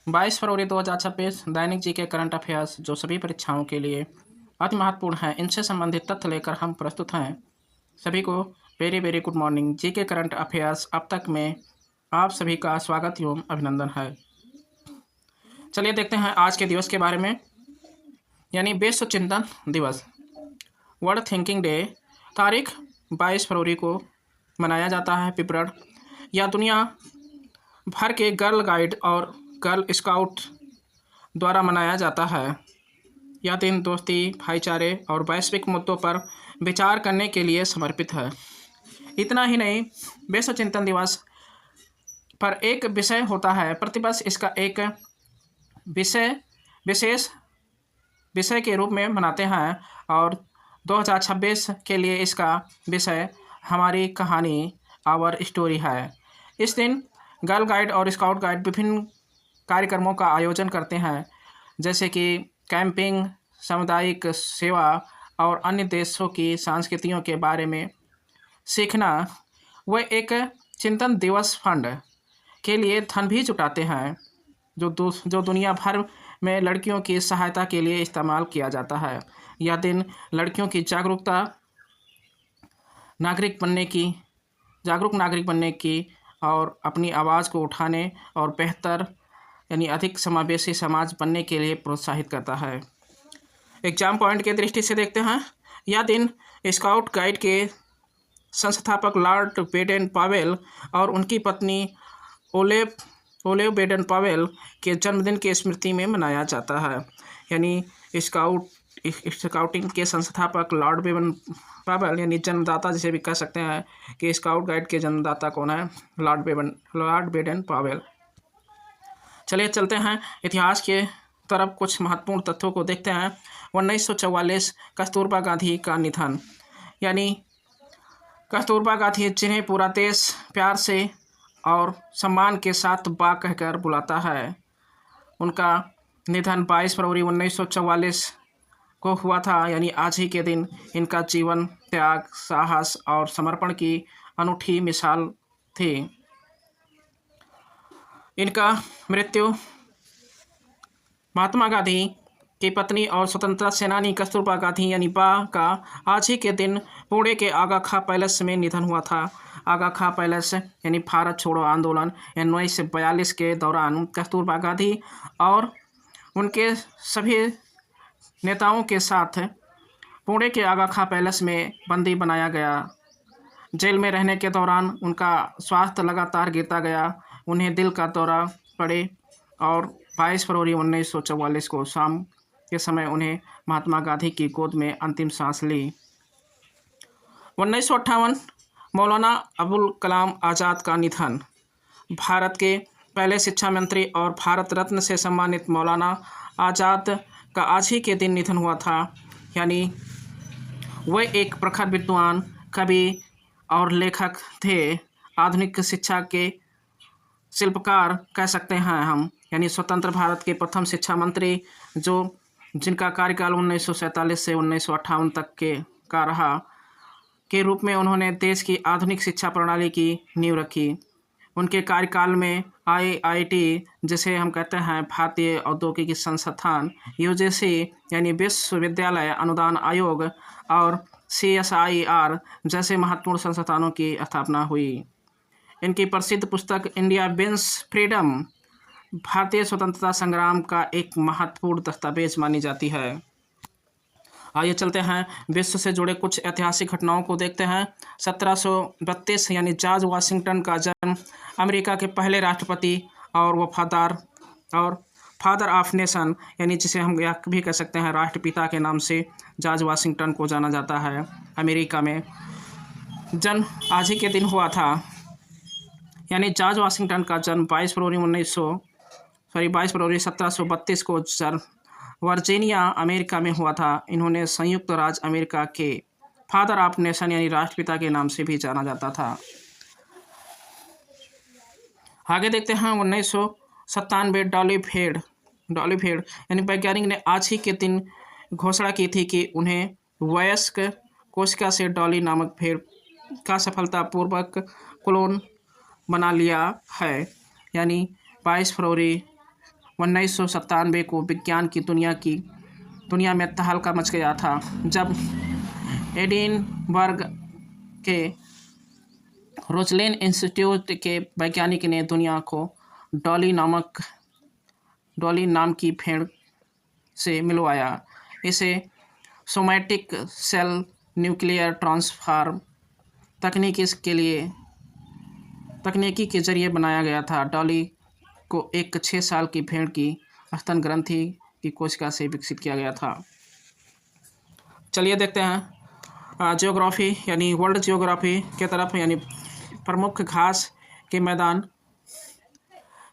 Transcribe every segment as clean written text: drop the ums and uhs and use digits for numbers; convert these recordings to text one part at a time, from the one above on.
22 फरवरी 2026 दैनिक जी के current affairs जो सभी परीक्षाओं के लिए अति महत्वपूर्ण है, इनसे संबंधित तथ्य लेकर हम प्रस्तुत हैं। सभी को वेरी वेरी गुड मॉर्निंग। जी के करंट अफेयर्स अब तक में आप सभी का स्वागत एवं अभिनंदन है। चलिए देखते हैं आज के दिवस के बारे में, यानी विश्व चिंतन दिवस, वर्ल्ड थिंकिंग डे। तारीख 22 फरवरी को मनाया जाता है। विवरण: यह दुनिया भर के गर्ल गाइड और गर्ल स्काउट द्वारा मनाया जाता है। यह दिन दोस्ती, भाईचारे और वैश्विक मुद्दों पर विचार करने के लिए समर्पित है। इतना ही नहीं, विश्व चिंतन दिवस पर एक विषय होता है। प्रतिवर्ष इसका एक विशेष विषय के रूप में मनाते हैं और 2026 के लिए इसका विषय हमारी कहानी, आवर स्टोरी है। इस दिन गर्ल गाइड और स्काउट गाइड विभिन्न कार्यक्रमों का आयोजन करते हैं, जैसे कि कैंपिंग, सामुदायिक सेवा और अन्य देशों की संस्कृतियों के बारे में सीखना। वे एक चिंतन दिवस फंड के लिए धन भी जुटाते हैं, जो दुनिया भर में लड़कियों की सहायता के लिए इस्तेमाल किया जाता है। यह दिन लड़कियों की जागरूक नागरिक बनने की और अपनी आवाज़ को उठाने और बेहतर यानी अधिक समावेशी समाज बनने के लिए प्रोत्साहित करता है। एग्जाम पॉइंट की दृष्टि से देखते हैं, यह दिन स्काउट गाइड के संस्थापक लॉर्ड बेडन पावेल और उनकी पत्नी ओलेव बेडन पावेल के जन्मदिन की स्मृति में मनाया जाता है। यानी स्काउटिंग के संस्थापक लॉर्ड बेडन पावेल यानी जन्मदाता, जिसे भी कह सकते हैं कि स्काउट गाइड के जन्मदाता कौन है, लॉर्ड बेडन पावेल। चलिए चलते हैं इतिहास के तरफ। कुछ महत्वपूर्ण तथ्यों को देखते हैं। 1944 कस्तूरबा गांधी का निधन। यानी कस्तूरबा गांधी, जिन्हें पूरा देश प्यार से और सम्मान के साथ बा कहकर बुलाता है, उनका निधन 22 फरवरी 1944 को हुआ था। यानी आज ही के दिन इनका जीवन त्याग, साहस और समर्पण की अनूठी मिसाल थी। इनका मृत्यु महात्मा गांधी की पत्नी और स्वतंत्रता सेनानी कस्तूरबा गांधी यानी बा का आज ही के दिन पुणे के आगा खां पैलेस में निधन हुआ था। आगा खां पैलेस यानी भारत छोड़ो आंदोलन 1942 के दौरान कस्तूरबा गांधी और उनके सभी नेताओं के साथ पुणे के आगा खां पैलेस में बंदी बनाया गया। जेल में रहने के दौरान उनका स्वास्थ्य लगातार गिरता गया। उन्हें दिल का दौरा पड़े और 22 फरवरी 1944 को शाम के समय उन्हें महात्मा गांधी की गोद में अंतिम सांस ली। 1958 मौलाना अबुल कलाम आज़ाद का निधन। भारत के पहले शिक्षा मंत्री और भारत रत्न से सम्मानित मौलाना आज़ाद का आज ही के दिन निधन हुआ था। यानी वह एक प्रखर विद्वान, कवि और लेखक थे। आधुनिक शिक्षा के शिल्पकार कह सकते हैं हम। यानी स्वतंत्र भारत के प्रथम शिक्षा मंत्री, जिनका कार्यकाल 1947 से 1958 तक का रहा, के रूप में उन्होंने देश की आधुनिक शिक्षा प्रणाली की नींव रखी। उनके कार्यकाल में IIT, जिसे हम कहते हैं भारतीय औद्योगिक संस्थान, UGC यानी विश्वविद्यालय अनुदान आयोग और CSIR जैसे महत्वपूर्ण संस्थानों की स्थापना हुई। इनकी प्रसिद्ध पुस्तक इंडिया विंस फ्रीडम भारतीय स्वतंत्रता संग्राम का एक महत्वपूर्ण दस्तावेज मानी जाती है। आइए चलते हैं विश्व से जुड़े कुछ ऐतिहासिक घटनाओं को देखते हैं। 1732 यानी जॉर्ज वाशिंगटन का जन्म। अमेरिका के पहले राष्ट्रपति और वफादार और फादर ऑफ नेशन, यानी जिसे हम यह भी कह सकते हैं राष्ट्रपिता के नाम से जॉर्ज वाशिंगटन को जाना जाता है। अमेरिका में जन्म आज ही के दिन हुआ था। यानी जॉर्ज वाशिंगटन का जन्म 22 फरवरी 1732 को वर्जीनिया, अमेरिका में हुआ था। इन्होंने संयुक्त राज्य अमेरिका के फादर ऑफ नेशन यानी राष्ट्रपिता के नाम से भी जाना जाता था। आगे देखते हैं 1997 डॉली भेड़ यानी वैज्ञानिक ने आज ही के दिन घोषणा की थी कि उन्हें वयस्क कोशिका से डॉली नामक भेड़ का सफलतापूर्वक क्लोन बना लिया है। यानी 22 फरवरी 1997 को विज्ञान की दुनिया में तहलका मच गया था जब एडिनबर्ग के रोजलिन इंस्टीट्यूट के वैज्ञानिक ने दुनिया को डॉली नाम की भेड़ से मिलवाया। इसे सोमैटिक सेल न्यूक्लियर ट्रांसफर तकनीकी के जरिए बनाया गया था। डॉली को एक 6 साल की भेड़ की स्तन ग्रंथि की कोशिका से विकसित किया गया था। चलिए देखते हैं जियोग्राफी यानी वर्ल्ड जियोग्राफी के तरफ, यानी प्रमुख घास के मैदान।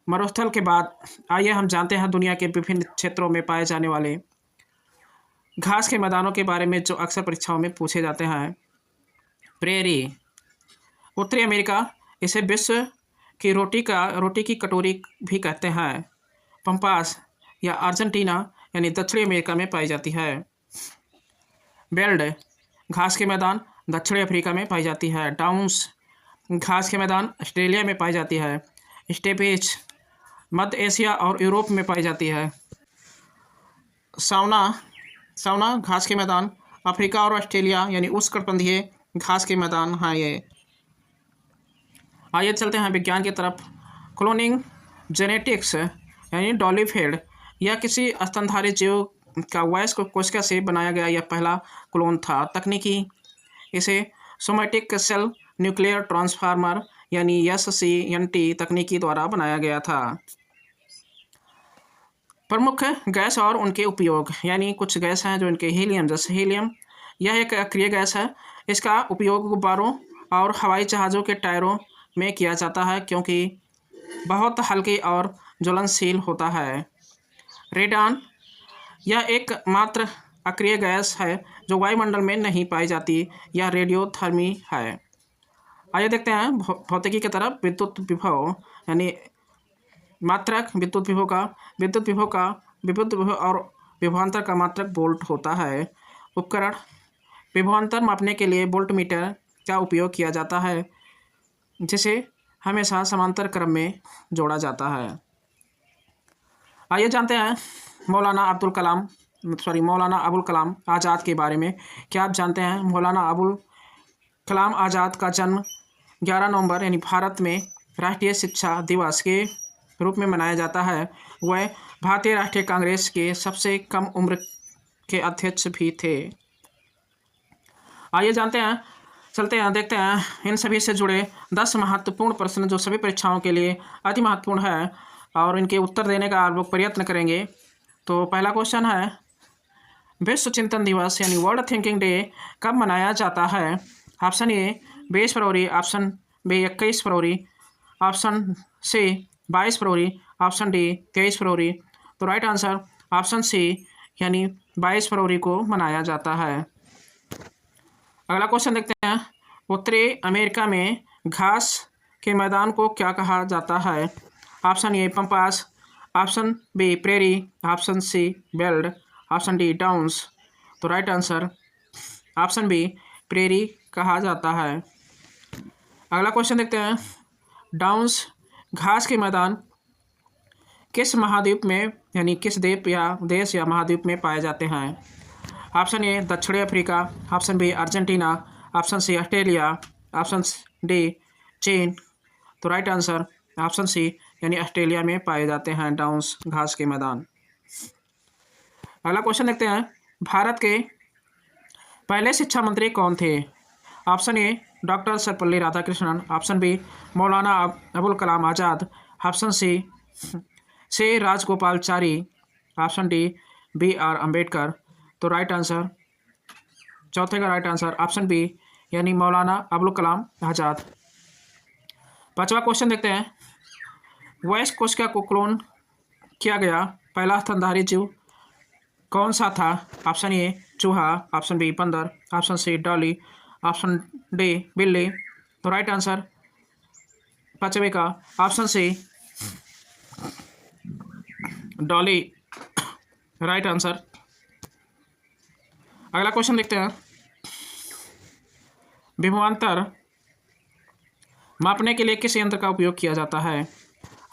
मरुस्थल के बाद आइए हम जानते हैं दुनिया के विभिन्न क्षेत्रों में पाए जाने वाले घास के मैदानों के बारे में जो अक्सर परीक्षाओं में पूछे जाते हैं। प्रेरी, उत्तरी अमेरिका, इसे विश्व की रोटी की कटोरी भी कहते हैं। पंपास या अर्जेंटीना यानी दक्षिणी अमेरिका में पाई जाती है। बेल्ड, घास के मैदान, दक्षिणी अफ्रीका में पाई जाती है। डाउन्स, घास के मैदान, ऑस्ट्रेलिया में पाई जाती है। स्टेपेज, मध्य एशिया और यूरोप में पाई जाती है। सावना, घास के मैदान, अफ्रीका और ऑस्ट्रेलिया यानी उष्णकटिबंधीय घास के मैदान हैं ये। आइए चलते हैं विज्ञान की तरफ। क्लोनिंग जेनेटिक्स यानी डॉली भेड़ या किसी स्तनधारी जीव का वयस्क कोशिका से बनाया गया यह पहला क्लोन था। तकनीकी, इसे सोमैटिक सेल न्यूक्लियर ट्रांसफार्मर यानी SCNT तकनीकी द्वारा बनाया गया था। प्रमुख गैस और उनके उपयोग, यानी कुछ गैस हैं जो इनके हीलियम, जैसे हीलियम, यह एक अक्रिय गैस है। इसका उपयोग गुब्बारों और हवाई जहाज़ों के टायरों में किया जाता है क्योंकि बहुत हल्की और ज्वलनशील होता है। रेडान, यह एकमात्र अक्रिय गैस है जो वायुमंडल में नहीं पाई जाती, यह रेडियोधर्मी है। आइए देखते हैं भौतिकी की तरफ। विद्युत विभव यानी मात्रक, विद्युत विभव और विभवांतर का मात्रक वोल्ट होता है। उपकरण, विभवांतर मापने के लिए वोल्टमीटर का उपयोग किया जाता है जिसे हमेशा समांतर क्रम में जोड़ा जाता है। आइए जानते हैं मौलाना अबुल कलाम आज़ाद के बारे में। क्या आप जानते हैं मौलाना अबुल कलाम आज़ाद का जन्म 11 नवंबर यानी भारत में राष्ट्रीय शिक्षा दिवस के रूप में मनाया जाता है। वह भारतीय राष्ट्रीय कांग्रेस के सबसे कम उम्र के अध्यक्ष भी थे। आइए देखते हैं इन सभी से जुड़े 10 महत्वपूर्ण प्रश्न जो सभी परीक्षाओं के लिए अति महत्वपूर्ण है और इनके उत्तर देने का आप लोग प्रयत्न करेंगे। तो पहला क्वेश्चन है, विश्व चिंतन दिवस यानी वर्ल्ड थिंकिंग डे कब मनाया जाता है? ऑप्शन ए 20 फरवरी, ऑप्शन बी 21 फरवरी, ऑप्शन सी 22 फरवरी, ऑप्शन डी 23 फरवरी। तो राइट आंसर ऑप्शन सी यानी 22 फरवरी को मनाया जाता है। अगला क्वेश्चन देखते हैं, उत्तरी अमेरिका में घास के मैदान को क्या कहा जाता है? Option A pampas, option B prairie, option C veld, option D downs. तो right answer option B prairie कहा जाता है। अगला क्वेश्चन देखते हैं, डाउन्स घास के मैदान किस महाद्वीप में यानी किस देश या महाद्वीप में पाए जाते हैं? ऑप्शन ए दक्षिणी Africa, option B Argentina, option C Australia, option D चीन। तो राइट आंसर ऑप्शन सी यानी ऑस्ट्रेलिया में पाए जाते हैं डाउन्स घास के मैदान। अगला क्वेश्चन देखते हैं, भारत के पहले शिक्षा मंत्री कौन थे? Option A doctor Sarvepalli Radhakrishnan, option B Maulana Abul Kalam Azad, option C Rajagopalachari, option D BR Ambedkar. तो राइट आंसर, चौथे का राइट आंसर ऑप्शन बी यानी मौलाना अबुल कलाम आज़ाद। पांचवा क्वेश्चन देखते हैं, वयस्क कोशिका को क्लोन किया गया पहला स्तनधारी जीव कौन सा था? ऑप्शन ए चूहा, ऑप्शन बी बंदर, option C Dolly, option D बिल्ली। तो राइट आंसर पांचवे का option C Dolly, right answer. अगला क्वेश्चन देखते हैं, विभवांतर मापने के लिए किस यंत्र का उपयोग किया जाता है?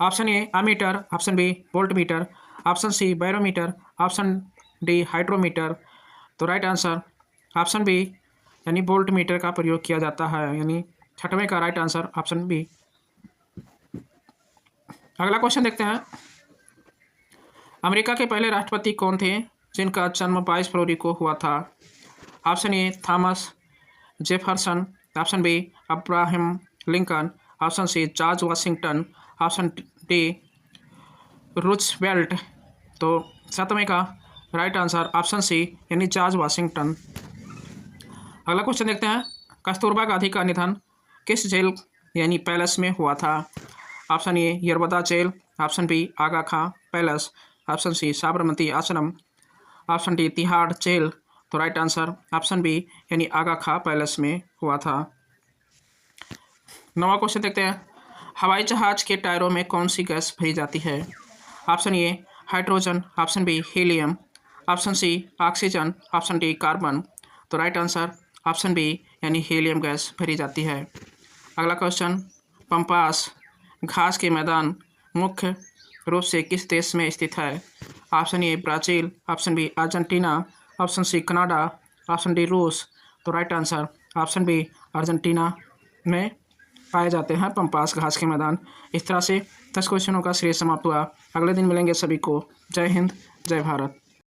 Option A ammeter, option B voltmeter, option C barometer, option D hydrometer. तो राइट आंसर ऑप्शन बी यानी वोल्ट मीटर का प्रयोग किया जाता है, यानी 6वें का राइट आंसर ऑप्शन बी। अगला क्वेश्चन देखते हैं। अमेरिका के पहले राष्ट्रपति कौन थे जिनका जन्म 22 फरवरी को हुआ था? Option A Thomas Jefferson, option B Abraham Lincoln, option C George Washington, option D Roosevelt. तो 7वें का राइट आंसर ऑप्शन सी यानी जॉर्ज वाशिंगटन। अगला क्वेश्चन देखते हैं। कस्तूरबा गांधी का निधन किस जेल यानी पैलेस में हुआ था? Option A Yerwada jail, option B Aga Khan palace, option C Sabarmati Ashram, option D Tihar jail. तो राइट आंसर ऑप्शन बी यानी आगा खां पैलेस में हुआ था। 9वां क्वेश्चन देखते हैं। हवाई जहाज के टायरों में कौन सी गैस भरी जाती है? Option A hydrogen, option B helium, option C oxygen, option D carbon. तो राइट आंसर ऑप्शन बी यानी हीलियम गैस भरी जाती है। अगला क्वेश्चन। पंपास घास के मैदान मुख्य रूप से किस देश में स्थित है? Option A Brazil, option B Argentina, option C Canada, option D रूस। तो right answer option B Argentina में पाए जाते हैं पंपास घास के मैदान। इस तरह से 10 क्वेश्चनों का सीरीज समाप्त हुआ। अगले दिन मिलेंगे सभी को। जय हिंद, जय भारत।